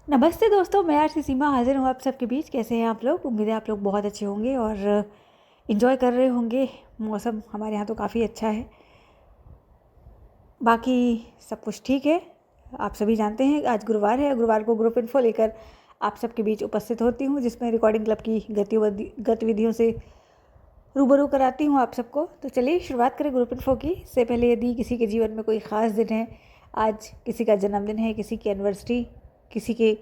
नमस्ते दोस्तों, मैं आरसी सीमा हाजिर हूँ आप सबके बीच। कैसे हैं आप लोग? उम्मीद है आप लोग बहुत अच्छे होंगे और इन्जॉय कर रहे होंगे। मौसम हमारे यहाँ तो काफ़ी अच्छा है, बाकी सब कुछ ठीक है। आप सभी जानते हैं आज गुरुवार है। गुरुवार को ग्रुप इन्फो लेकर आप सबके बीच उपस्थित होती हूँ, जिसमें रिकॉर्डिंग क्लब की गतिविधियों से रूबरू कराती हूँ आप सबको। तो चलिए शुरुआत करें ग्रुप इन्फो की। इससे पहले यदि किसी के जीवन में कोई ख़ास दिन है, आज किसी का जन्मदिन है, किसी की एनिवर्सरी, किसी के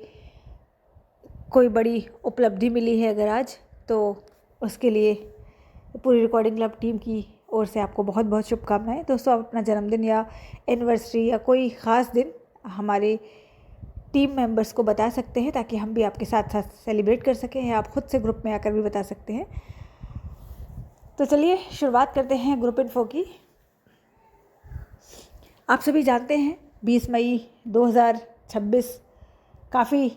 कोई बड़ी उपलब्धि मिली है अगर आज, तो उसके लिए पूरी रिकॉर्डिंग क्लब टीम की ओर से आपको बहुत बहुत शुभकामनाएं। दोस्तों, आप अपना जन्मदिन या एनिवर्सरी या कोई ख़ास दिन हमारे टीम मेंबर्स को बता सकते हैं, ताकि हम भी आपके साथ साथ सेलिब्रेट कर सकें, या आप खुद से ग्रुप में आकर भी बता सकते हैं। तो चलिए शुरुआत करते हैं ग्रुप इन्फो की। आप सभी जानते हैं 20 मई 2026 काफ़ी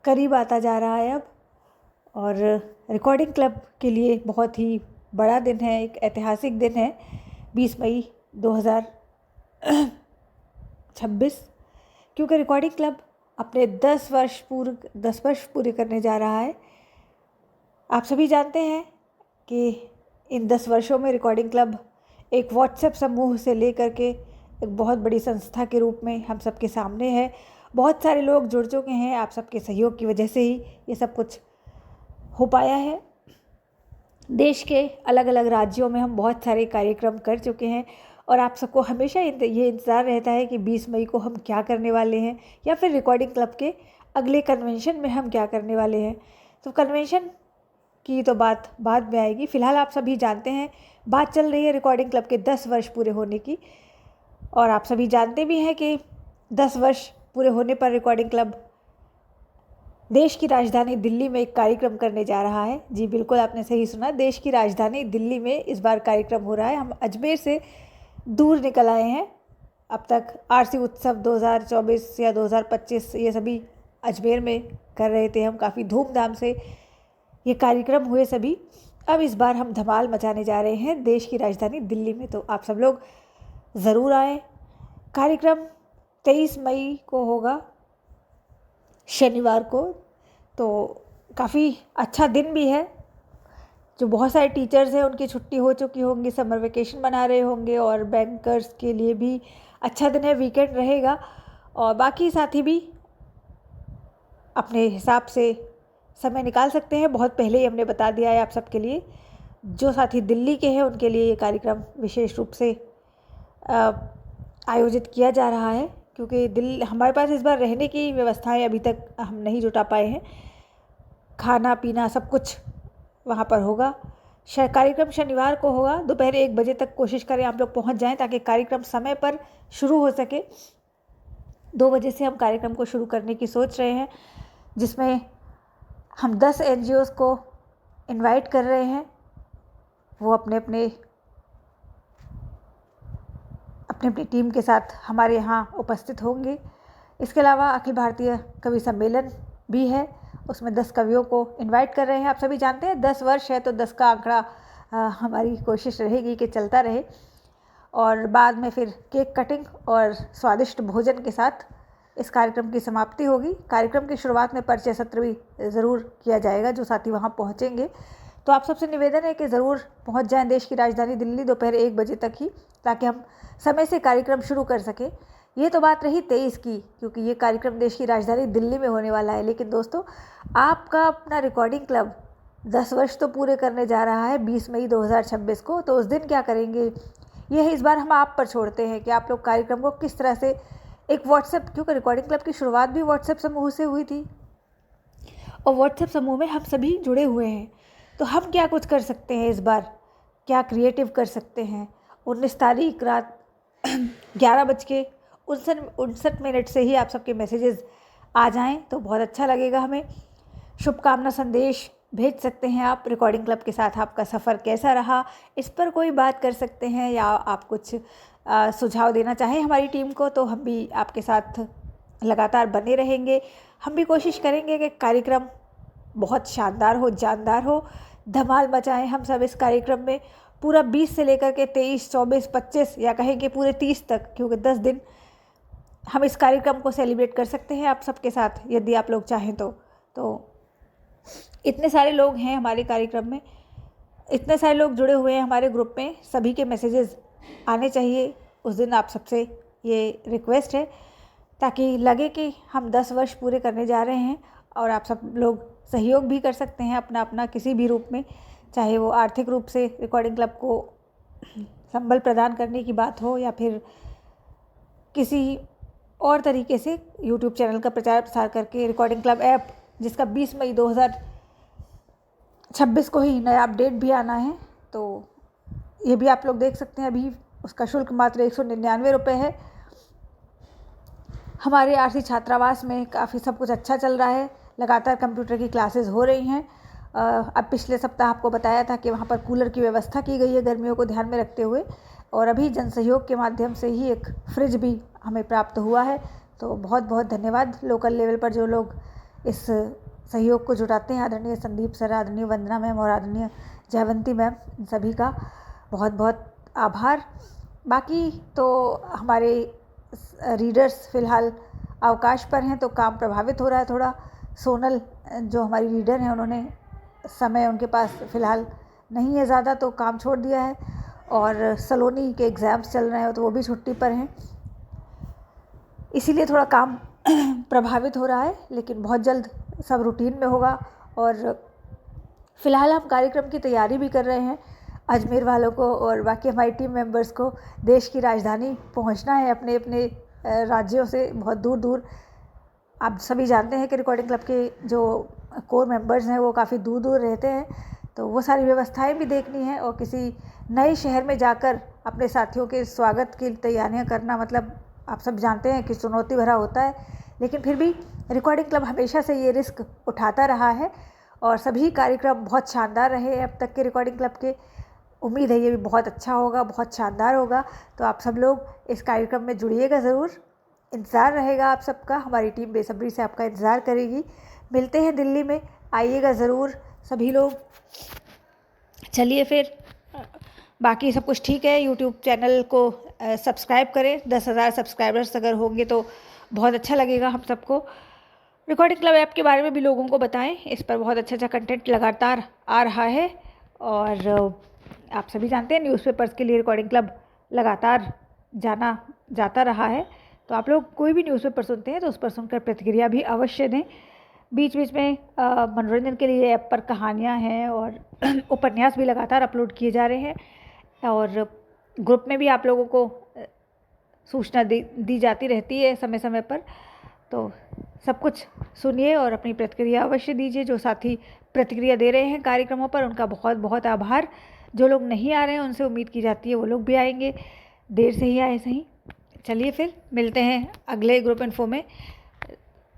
करीब आता जा रहा है अब, और रिकॉर्डिंग क्लब के लिए बहुत ही बड़ा दिन है, एक ऐतिहासिक दिन है 20 मई 2026, क्योंकि रिकॉर्डिंग क्लब अपने 10 वर्ष पूरे करने जा रहा है। आप सभी जानते हैं कि इन 10 वर्षों में रिकॉर्डिंग क्लब एक व्हाट्सएप समूह से लेकर के एक बहुत बड़ी संस्था के रूप में हम सबके सामने है। बहुत सारे लोग जुड़ चुके हैं। आप सबके सहयोग की वजह से ही ये सब कुछ हो पाया है। देश के अलग अलग राज्यों में हम बहुत सारे कार्यक्रम कर चुके हैं, और आप सबको हमेशा ये इंतज़ार रहता है कि 20 मई को हम क्या करने वाले हैं, या फिर रिकॉर्डिंग क्लब के अगले कन्वेंशन में हम क्या करने वाले हैं। तो कन्वेंशन की तो बात बाद में आएगी। फ़िलहाल आप सभी जानते हैं बात चल रही है रिकॉर्डिंग क्लब के 10 वर्ष पूरे होने की, और आप सभी जानते भी हैं कि 10 वर्ष पूरे होने पर रिकॉर्डिंग क्लब देश की राजधानी दिल्ली में एक कार्यक्रम करने जा रहा है। जी बिल्कुल, आपने सही सुना, देश की राजधानी दिल्ली में इस बार कार्यक्रम हो रहा है। हम अजमेर से दूर निकल आए हैं। अब तक आरसी उत्सव 2024 या 2025 ये सभी अजमेर में कर रहे थे हम, काफ़ी धूमधाम से ये कार्यक्रम हुए सभी। अब इस बार हम धमाल मचाने जा रहे हैं देश की राजधानी दिल्ली में, तो आप सब लोग ज़रूर आएँ। कार्यक्रम 23 मई को होगा, शनिवार को। तो काफ़ी अच्छा दिन भी है। जो बहुत सारे टीचर्स हैं उनकी छुट्टी हो चुकी होंगी, समर वेकेशन मना रहे होंगे, और बैंकर्स के लिए भी अच्छा दिन है, वीकेंड रहेगा। और बाकी साथी भी अपने हिसाब से समय निकाल सकते हैं। बहुत पहले ही हमने बता दिया है आप सबके लिए। जो साथी दिल्ली के हैं उनके लिए ये कार्यक्रम विशेष रूप से आयोजित किया जा रहा है, क्योंकि हमारे पास इस बार रहने की व्यवस्थाएं अभी तक हम नहीं जुटा पाए हैं। खाना पीना सब कुछ वहाँ पर होगा। कार्यक्रम शनिवार को होगा, दोपहर 1 बजे तक कोशिश करें आप लोग पहुँच जाएं, ताकि कार्यक्रम समय पर शुरू हो सके। 2 बजे से हम कार्यक्रम को शुरू करने की सोच रहे हैं, जिसमें हम 10 NGOs को इनवाइट कर रहे हैं। वो अपने अपने टीम के साथ हमारे यहाँ उपस्थित होंगे। इसके अलावा अखिल भारतीय कवि सम्मेलन भी है, उसमें 10 कवियों को इनवाइट कर रहे हैं। आप सभी जानते हैं 10 वर्ष है तो 10 का आंकड़ा हमारी कोशिश रहेगी कि चलता रहे। और बाद में फिर केक कटिंग और स्वादिष्ट भोजन के साथ इस कार्यक्रम की समाप्ति होगी। कार्यक्रम की शुरुआत में परिचय सत्र भी ज़रूर किया जाएगा, जो साथी वहाँ पहुँचेंगे। तो आप सबसे निवेदन है कि ज़रूर पहुँच जाएं देश की राजधानी दिल्ली दोपहर 1 बजे तक ही, ताकि हम समय से कार्यक्रम शुरू कर सकें। ये तो बात रही 23 की, क्योंकि ये कार्यक्रम देश की राजधानी दिल्ली में होने वाला है। लेकिन दोस्तों, आपका अपना रिकॉर्डिंग क्लब 10 वर्ष तो पूरे करने जा रहा है 20 मई 2026 को। तो उस दिन क्या करेंगे, यह इस बार हम आप पर छोड़ते हैं कि आप लोग कार्यक्रम को किस तरह से एक व्हाट्सएप, क्योंकि रिकॉर्डिंग क्लब की शुरुआत भी व्हाट्सएप समूह से हुई थी, और व्हाट्सएप समूह में हम सभी जुड़े हुए हैं। तो हम क्या कुछ कर सकते हैं इस बार, क्या क्रिएटिव कर सकते हैं। 19 तारीख रात 11:59 से ही आप सबके मैसेजेस आ जाएं तो बहुत अच्छा लगेगा हमें। शुभकामना संदेश भेज सकते हैं आप। रिकॉर्डिंग क्लब के साथ आपका सफ़र कैसा रहा, इस पर कोई बात कर सकते हैं, या आप कुछ सुझाव देना चाहें हमारी टीम को, तो हम भी आपके साथ लगातार बने रहेंगे। हम भी कोशिश करेंगे कि कार्यक्रम बहुत शानदार हो, जानदार हो, धमाल मचाएं हम सब इस कार्यक्रम में। पूरा 20 से लेकर के 23, 24, 25 या कहेंगे पूरे 30 तक, क्योंकि 10 दिन हम इस कार्यक्रम को सेलिब्रेट कर सकते हैं आप सबके साथ, यदि आप लोग चाहें तो इतने सारे लोग हैं हमारे कार्यक्रम में, इतने सारे लोग जुड़े हुए हैं हमारे ग्रुप में, सभी के मैसेजेस आने चाहिए उस दिन। आप सबसे ये रिक्वेस्ट है ताकि लगे कि हम 10 वर्ष पूरे करने जा रहे हैं, और आप सब लोग सहयोग भी कर सकते हैं अपना अपना किसी भी रूप में, चाहे वो आर्थिक रूप से रिकॉर्डिंग क्लब को संबल प्रदान करने की बात हो, या फिर किसी और तरीके से यूट्यूब चैनल का प्रचार प्रसार करके। रिकॉर्डिंग क्लब ऐप जिसका 20 मई 2026 को ही नया अपडेट भी आना है, तो ये भी आप लोग देख सकते हैं। अभी उसका शुल्क मात्र 199 रुपये है। हमारे आरसी छात्रावास में काफ़ी सब कुछ अच्छा चल रहा है, लगातार कंप्यूटर की क्लासेस हो रही हैं। अब पिछले सप्ताह आपको बताया था कि वहाँ पर कूलर की व्यवस्था की गई है गर्मियों को ध्यान में रखते हुए, और अभी जन सहयोग के माध्यम से ही एक फ्रिज भी हमें प्राप्त हुआ है। तो बहुत बहुत धन्यवाद लोकल लेवल पर जो लोग इस सहयोग को जुटाते हैं, आदरणीय संदीप सर, आदरणीय वंदना मैम और आदरणीय जयवंती मैम, इन सभी का बहुत बहुत आभार। बाकी तो हमारे रीडर्स फ़िलहाल अवकाश पर हैं, तो काम प्रभावित हो रहा है थोड़ा। सोनल जो हमारी रीडर हैं, उन्होंने समय उनके पास फ़िलहाल नहीं है ज़्यादा, तो काम छोड़ दिया है, और सलोनी के एग्ज़ाम्स चल रहे हैं तो वो भी छुट्टी पर हैं, इसीलिए थोड़ा काम प्रभावित हो रहा है। लेकिन बहुत जल्द सब रूटीन में होगा। और फ़िलहाल हम कार्यक्रम की तैयारी भी कर रहे हैं। अजमेर वालों को और बाकी हमारी टीम मेंबर्स को देश की राजधानी पहुंचना है, अपने अपने राज्यों से बहुत दूर दूर। आप सभी जानते हैं कि रिकॉर्डिंग क्लब के जो कोर मेंबर्स हैं वो काफ़ी दूर दूर रहते हैं, तो वो सारी व्यवस्थाएं भी देखनी है। और किसी नए शहर में जाकर अपने साथियों के स्वागत की तैयारियां करना, मतलब आप सब जानते हैं कि चुनौती भरा होता है, लेकिन फिर भी रिकॉर्डिंग क्लब हमेशा से ये रिस्क उठाता रहा है, और सभी कार्यक्रम बहुत शानदार रहे अब तक के रिकॉर्डिंग क्लब के। उम्मीद है ये भी बहुत अच्छा होगा, बहुत शानदार होगा। तो आप सब लोग इस कार्यक्रम में जुड़िएगा ज़रूर, इंतज़ार रहेगा आप सबका। हमारी टीम बेसब्री से आपका इंतज़ार करेगी। मिलते हैं दिल्ली में, आइएगा ज़रूर सभी लोग। चलिए फिर, बाकी सब कुछ ठीक है। यूट्यूब चैनल को सब्सक्राइब करें, 10,000 सब्सक्राइबर्स अगर होंगे तो बहुत अच्छा लगेगा हम सबको। रिकॉर्डिंग क्लब ऐप के बारे में भी लोगों को बताएं, इस पर बहुत अच्छा अच्छा कंटेंट लगातार आ रहा है। और आप सभी जानते हैं न्यूज़पेपर्स के लिए रिकॉर्डिंग क्लब लगातार जाता रहा है, तो आप लोग कोई भी न्यूज़पेपर सुनते हैं तो उस पर सुनकर प्रतिक्रिया भी अवश्य दें। बीच बीच में मनोरंजन के लिए ऐप पर कहानियाँ हैं और उपन्यास भी लगातार अपलोड किए जा रहे हैं, और ग्रुप में भी आप लोगों को सूचना दी जाती रहती है समय समय पर। तो सब कुछ सुनिए और अपनी प्रतिक्रिया अवश्य दीजिए। जो साथी प्रतिक्रिया दे रहे हैं कार्यक्रमों पर, उनका बहुत बहुत आभार। जो लोग नहीं आ रहे हैं उनसे उम्मीद की जाती है वो लोग भी आएंगे, देर से ही आए सही। चलिए फिर मिलते हैं अगले ग्रुप इन्फो में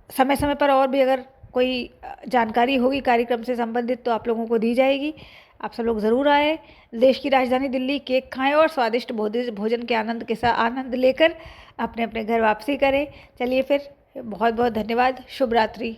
समय समय पर। और भी अगर कोई जानकारी होगी कार्यक्रम से संबंधित तो आप लोगों को दी जाएगी। आप सब लोग ज़रूर आए, देश की राजधानी दिल्ली केक खाएं और स्वादिष्ट भोजन के आनंद लेकर अपने अपने घर वापसी करें। चलिए फिर, बहुत बहुत धन्यवाद। शुभ रात्रि।